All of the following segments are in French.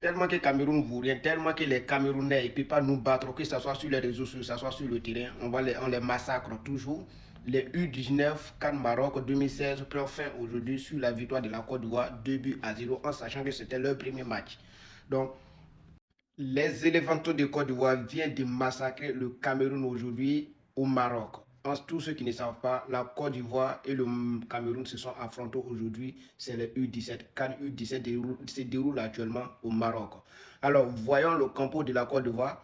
Tellement que le Cameroun ne vaut rien, tellement que les Camerounais ne peuvent pas nous battre, que ce soit sur les réseaux sociaux, que ce soit sur le terrain, on les massacre toujours. Les U19 Cannes Maroc 2016 prennent fin aujourd'hui sur la victoire de la Côte d'Ivoire 2-0 en sachant que c'était leur premier match. Donc, les éléphantaux de Côte d'Ivoire viennent de massacrer le Cameroun aujourd'hui au Maroc. Tous ceux qui ne savent pas, la Côte d'Ivoire et le Cameroun se sont affrontés aujourd'hui. C'est le U17. Cannes U17 se déroule actuellement au Maroc. Alors, voyons le campo de la Côte d'Ivoire.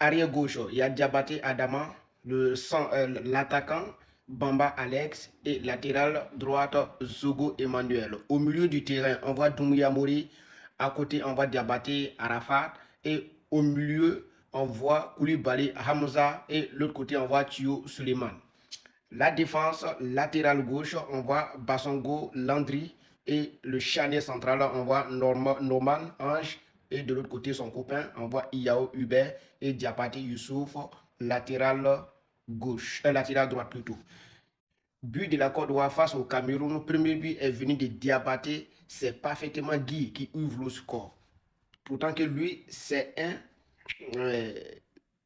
Arrière gauche, il y a Diabaté Adama, l'attaquant Bamba Alex et latéral droite Zogo Emmanuel. Au milieu du terrain, on voit Doumbouya Mori. À côté, on voit Diabaté Arafat. Et au milieu, on voit Koulibaly Hamza. Et l'autre côté, on voit Thio Suleiman. La défense latérale gauche, on voit Bassongo Landry. Et le charnier central, on voit Norman Ange. Et de l'autre côté, son copain, on voit Iao Hubert et Diabaté Youssouf, latéral gauche, latéral droite plutôt. But de la Côte d'Ivoire face au Cameroun. Le premier but est venu de Diabaté. C'est parfaitement Guy qui ouvre le score. Pourtant que lui, euh,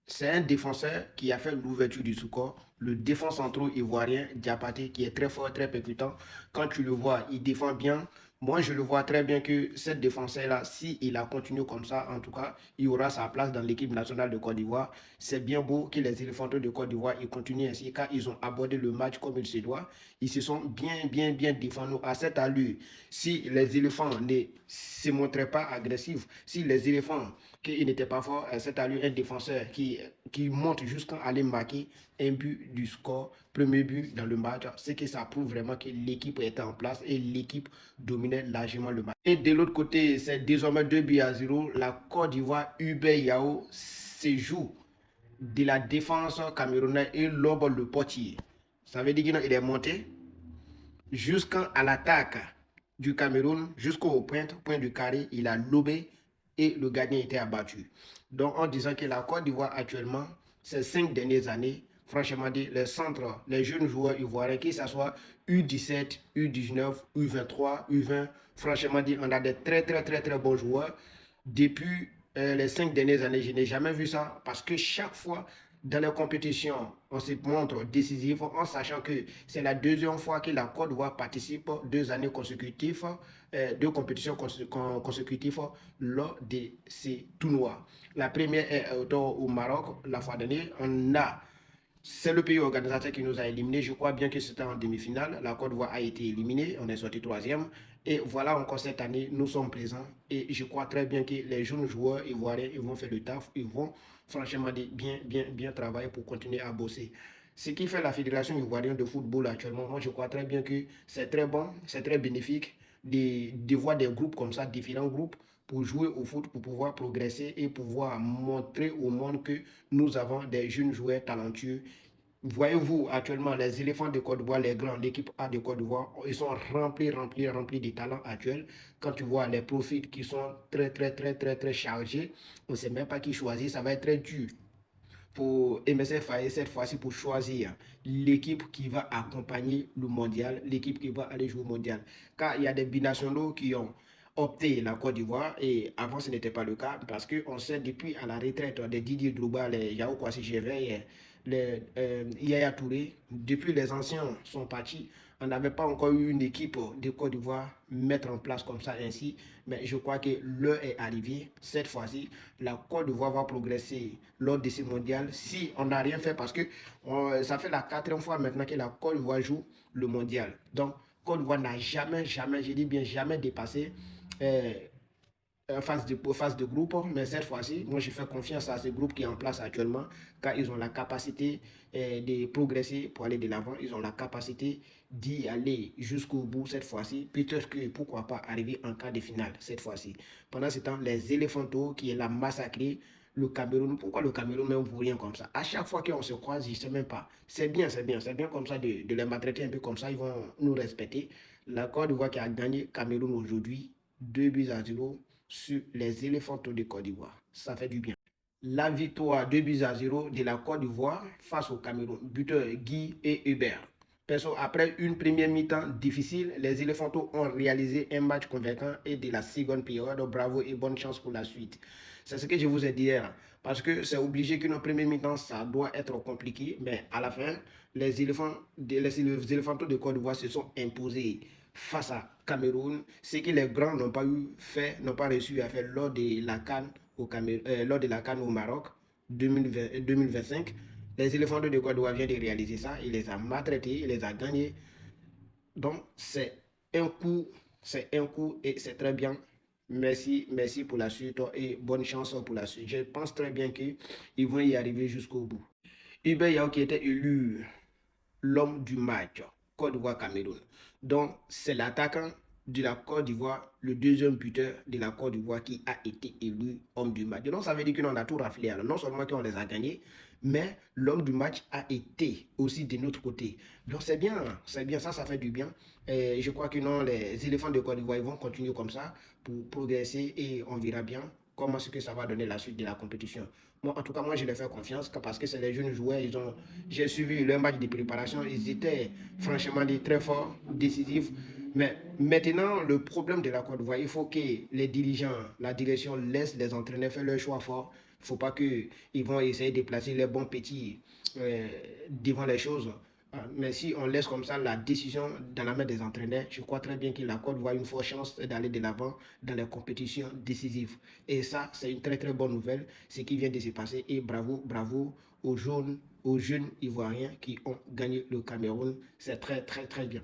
c'est un défenseur qui a fait l'ouverture du score. Le défenseur central ivoirien, Diabaté, qui est très fort, très percutant. Quand tu le vois, il défend bien. Moi, je le vois très bien que cette défenseur-là, s'il a continué comme ça, en tout cas, il aura sa place dans l'équipe nationale de Côte d'Ivoire. C'est bien beau que les éléphantaux de Côte d'Ivoire continuent ainsi, car ils ont abordé le match comme il se doit. Ils se sont bien défendus à cette allure. Si les éléphants ne se montraient pas agressifs, si les éléphants, qu'ils n'étaient pas forts, à cette allure, un défenseur qui monte jusqu'à aller marquer un but du score, premier but dans le match, c'est que ça prouve vraiment que l'équipe était en place et l'équipe dominait largement le match. Et de l'autre côté, c'est désormais 2-0. La Côte d'Ivoire, Hubert Yao se joue de la défense camerounaise et lobe le portier. Ça veut dire qu'il est monté jusqu'à l'attaque du Cameroun, jusqu'au point du carré, il a lobé et le gardien était abattu. Donc en disant que la Côte d'Ivoire actuellement, ces 5 dernières années, franchement dit, les centres, les jeunes joueurs ivoiriens, que ce soit U17, U19, U23, U20, franchement dit, on a des très bons joueurs. Depuis les 5 dernières années, je n'ai jamais vu ça parce que chaque fois, dans les compétitions, on se montre décisif en sachant que c'est la deuxième fois que la Côte d'Ivoire participe 2 années consécutives, 2 compétitions consécutives lors de ces tournois. La première est au Maroc, la fois dernière. C'est le pays organisateur qui nous a éliminés. Je crois bien que c'était en demi-finale. La Côte d'Ivoire a été éliminée. On est sorti troisième. Et voilà encore cette année, nous sommes présents. Et je crois très bien que les jeunes joueurs ivoiriens, ils vont faire le taf. Ils vont franchement bien travailler pour continuer à bosser. Ce qui fait la Fédération ivoirienne de football actuellement, moi je crois très bien que c'est très bon, c'est très bénéfique de voir des groupes comme ça, différents groupes, pour jouer au foot, pour pouvoir progresser et pouvoir montrer au monde que nous avons des jeunes joueurs talentueux. Voyez-vous actuellement les éléphants de Côte d'Ivoire, les grands, l'équipe A de Côte d'Ivoire, ils sont remplis de talents actuels. Quand tu vois les profils qui sont très chargés, on ne sait même pas qui choisir, ça va être très dur pour MSF Faye cette fois-ci pour choisir l'équipe qui va accompagner le mondial, l'équipe qui va aller jouer au mondial. Car il y a des binationaux qui ont opté la Côte d'Ivoire et avant ce n'était pas le cas parce qu'on sait depuis à la retraite de Didier Drogba, les Yao Kwasi Chevey, les Yaya Touré, depuis les anciens sont partis, on n'avait pas encore eu une équipe de Côte d'Ivoire mettre en place comme ça ainsi, mais je crois que l'heure est arrivée. Cette fois-ci, la Côte d'Ivoire va progresser lors de ces mondiales si on n'a rien fait parce que ça fait la 4e fois maintenant que la Côte d'Ivoire joue le mondial. Donc, Côte d'Ivoire n'a jamais, je dis bien jamais dépassé euh, phase de groupe, mais cette fois-ci, moi je fais confiance à ce groupe qui est en place actuellement, car ils ont la capacité de progresser pour aller de l'avant, ils ont la capacité d'y aller jusqu'au bout cette fois-ci, peut-être que pourquoi pas arriver en quart de finale cette fois-ci. Pendant ce temps, les éléphantaux qui est la massacré, le Cameroun, pourquoi le Cameroun même pour rien comme ça? À chaque fois qu'on se croise, je ne sais même pas. C'est bien comme ça de les maltraiter un peu comme ça, ils vont nous respecter. La Côte d'Ivoire qui a gagné Cameroun aujourd'hui, 2-0 sur les éléphantaux de Côte d'Ivoire. Ça fait du bien. La victoire 2-0 de la Côte d'Ivoire face au Cameroun. Buteur Guy et Hubert. Perso, après une première mi-temps difficile, les Éléphantos ont réalisé un match convaincant et de la seconde période. Bravo et bonne chance pour la suite. C'est ce que je vous ai dit hier. Parce que c'est obligé qu'une première mi-temps, ça doit être compliqué. Mais à la fin, les Éléphantos de Côte d'Ivoire se sont imposés face à Cameroun. Ce que les grands n'ont pas eu fait, n'ont pas réussi à faire lors de la CAN au Maroc 2025. Les éléphants de Côte d'Ivoire viennent de réaliser ça. Il les a maltraités, il les a gagnés. Donc, c'est un coup et c'est très bien. Merci, merci pour la suite et bonne chance pour la suite. Je pense très bien qu'ils vont y arriver jusqu'au bout. Hubert Yao qui était élu l'homme du match, Côte d'Ivoire-Cameroun. Donc, c'est l'attaquant de la Côte d'Ivoire, le deuxième buteur de la Côte d'Ivoire qui a été élu homme du match. Donc, ça veut dire qu'on a tout raflé. Alors, non seulement qu'on les a gagnés, mais l'homme du match a été aussi de notre côté. Donc, c'est bien, ça fait du bien. Et je crois que non, les éléphants de Côte d'Ivoire ils vont continuer comme ça pour progresser et on verra bien comment est-ce que ça va donner la suite de la compétition. Moi, en tout cas, moi, je les fais confiance parce que c'est les jeunes joueurs. J'ai suivi leur match de préparation. Ils étaient franchement très forts, décisifs. Mais maintenant, le problème de la Côte d'Ivoire, il faut que les dirigeants, la direction laisse les entraîneurs faire leur choix fort. Il ne faut pas qu'ils vont essayer de placer les bons petits devant les choses. Mais si on laisse comme ça la décision dans la main des entraîneurs, je crois très bien que la Côte voit une forte chance d'aller de l'avant dans les compétitions décisives. Et ça, c'est une très très bonne nouvelle, ce qui vient de se passer. Et bravo, bravo aux jeunes Ivoiriens qui ont gagné le Cameroun. C'est très très très bien.